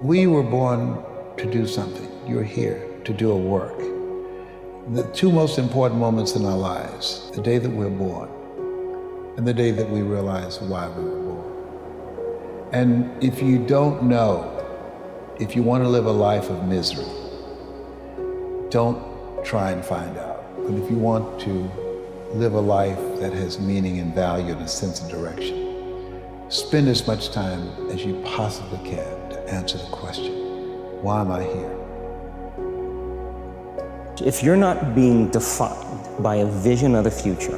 We were born to do something. You're here to do a work. The two most important moments in our lives, the day that we're born and the day that we realize why we were born. And if you don't know, if you want to live a life of misery, don't try and find out. But if you want to live a life that has meaning and value and a sense of direction, spend as much time as you possibly can to answer the question, why am I here? If you're not being defined by a vision of the future,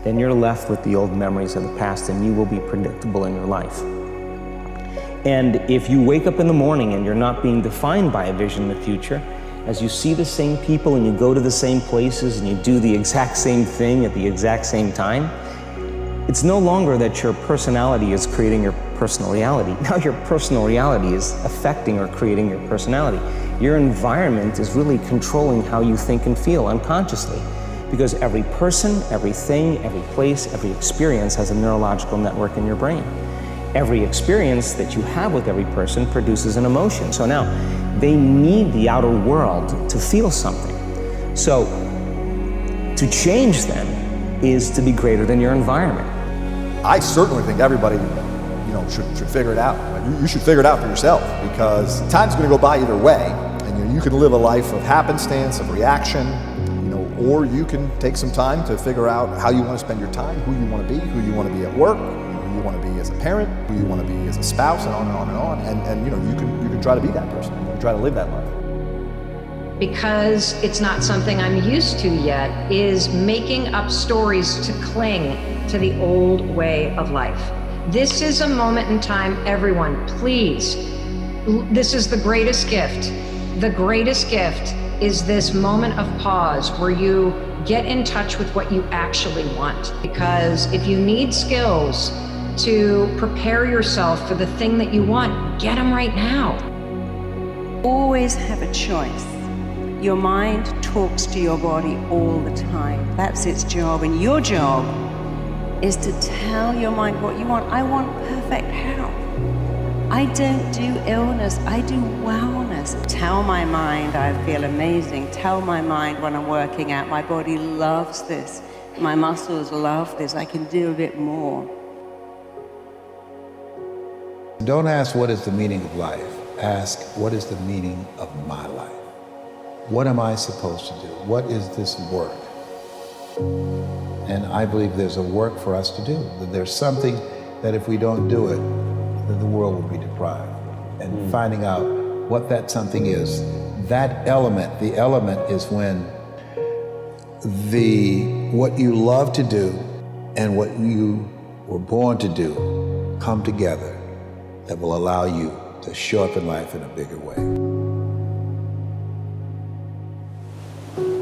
then you're left with the old memories of the past and you will be predictable in your life. And if you wake up in the morning and you're not being defined by a vision of the future, as you see the same people and you go to the same places and you do the exact same thing at the exact same time, it's no longer that your personality is creating your personal reality. Now your personal reality is affecting or creating your personality. Your environment is really controlling how you think and feel unconsciously, because every person, everything, every place, every experience has a neurological network in your brain. Every experience that you have with every person produces an emotion. So now, they need the outer world to feel something. So, to change them is to be greater than your environment. I certainly think everybody, should figure it out. You should figure it out for yourself, because time's going to go by either way, and you can live a life of happenstance, of reaction, or you can take some time to figure out how you want to spend your time, who you want to be, who you want to be at work, who you want to be as a parent, who you want to be as a spouse, and on and on and on. And you can try to be that person. You can try to live that life. Because it's not something I'm used to yet, is making up stories to cling to the old way of life. This is a moment in time, everyone, please. This is the greatest gift. The greatest gift is this moment of pause where you get in touch with what you actually want. Because if you need skills to prepare yourself for the thing that you want, get them right now. Always have a choice. Your mind talks to your body all the time. That's its job, and your job is to tell your mind what you want. I want perfect health. I don't do illness, I do wellness. Tell my mind I feel amazing. Tell my mind when I'm working out, my body loves this. My muscles love this, I can do a bit more. Don't ask what is the meaning of life. Ask what is the meaning of my life. What am I supposed to do? What is this work? And I believe there's a work for us to do. That there's something that if we don't do it, then the world will be deprived. And finding out what that something is, that element, the element is when what you love to do and what you were born to do come together that will allow you to show up in life in a bigger way.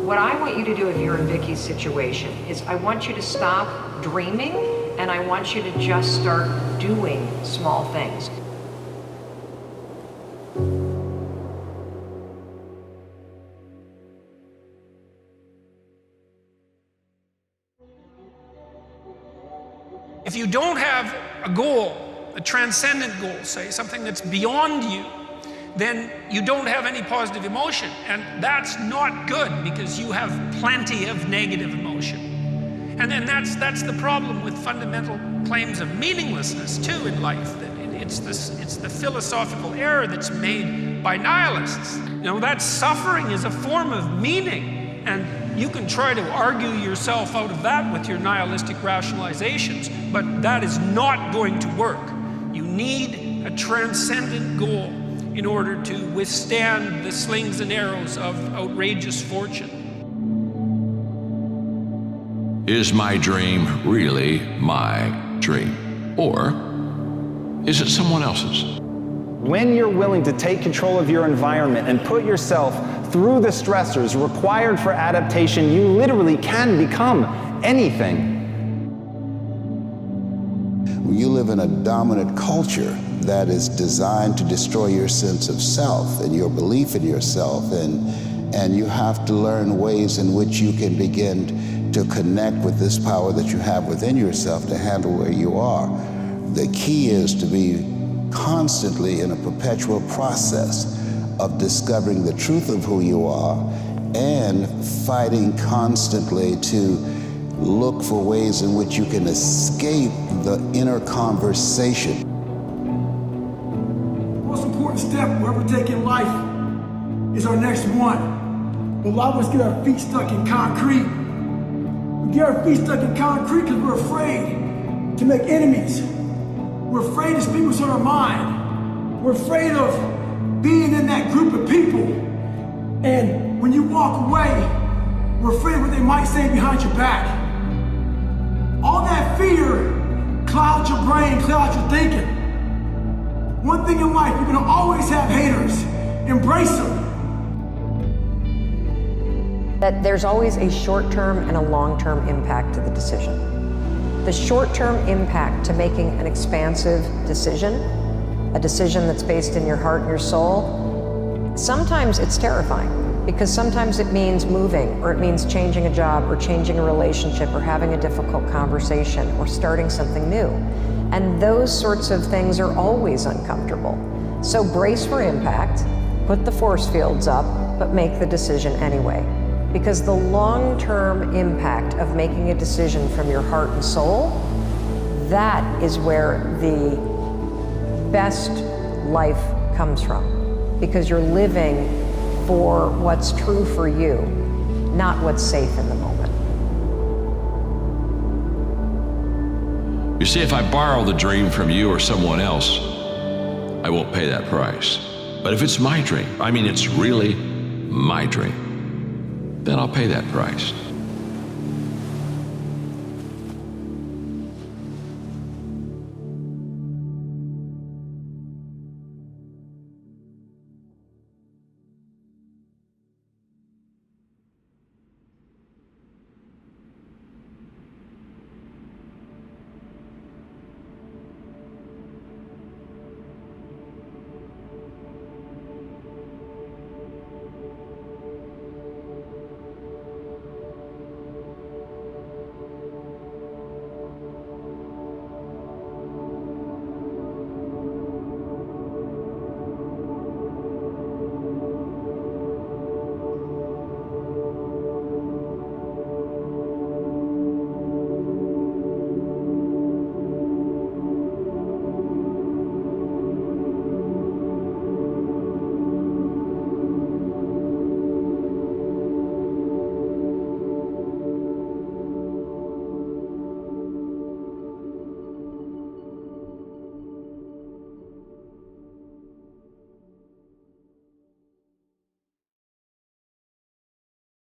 What I want you to do if you're in Vicki's situation is I want you to stop dreaming and I want you to just start doing small things. If you don't have a goal, a transcendent goal, say, something that's beyond you, then you don't have any positive emotion. And that's not good, because you have plenty of negative emotion. And then that's the problem with fundamental claims of meaninglessness too in life. That it's the philosophical error that's made by nihilists. That suffering is a form of meaning, and you can try to argue yourself out of that with your nihilistic rationalizations, but that is not going to work. You need a transcendent goal in order to withstand the slings and arrows of outrageous fortune. Is my dream really my dream? Or is it someone else's? When you're willing to take control of your environment and put yourself through the stressors required for adaptation, you literally can become anything. You live in a dominant culture that is designed to destroy your sense of self and your belief in yourself, and you have to learn ways in which you can begin to connect with this power that you have within yourself to handle where you are. The key is to be constantly in a perpetual process of discovering the truth of who you are and fighting constantly to look for ways in which you can escape the inner conversation. The most important step we'll ever take in life is our next one. But a lot of us get our feet stuck in concrete. We get our feet stuck in concrete because we're afraid to make enemies. We're afraid to speak what's on our mind. We're afraid of being in that group of people. And when you walk away, we're afraid of what they might say behind your back. All that fear clouds your brain, clouds your thinking. One thing in life, you're gonna always have haters. Embrace them. That there's always a short-term and a long-term impact to the decision. The short-term impact to making an expansive decision, a decision that's based in your heart and your soul, sometimes it's terrifying because sometimes it means moving, or it means changing a job, or changing a relationship, or having a difficult conversation, or starting something new. And those sorts of things are always uncomfortable. So brace for impact, put the force fields up, but make the decision anyway. Because the long-term impact of making a decision from your heart and soul, that is where the best life comes from. Because you're living for what's true for you, not what's safe in the moment. You see, if I borrow the dream from you or someone else, I won't pay that price. But if it's my dream, I mean it's really my dream, then I'll pay that price.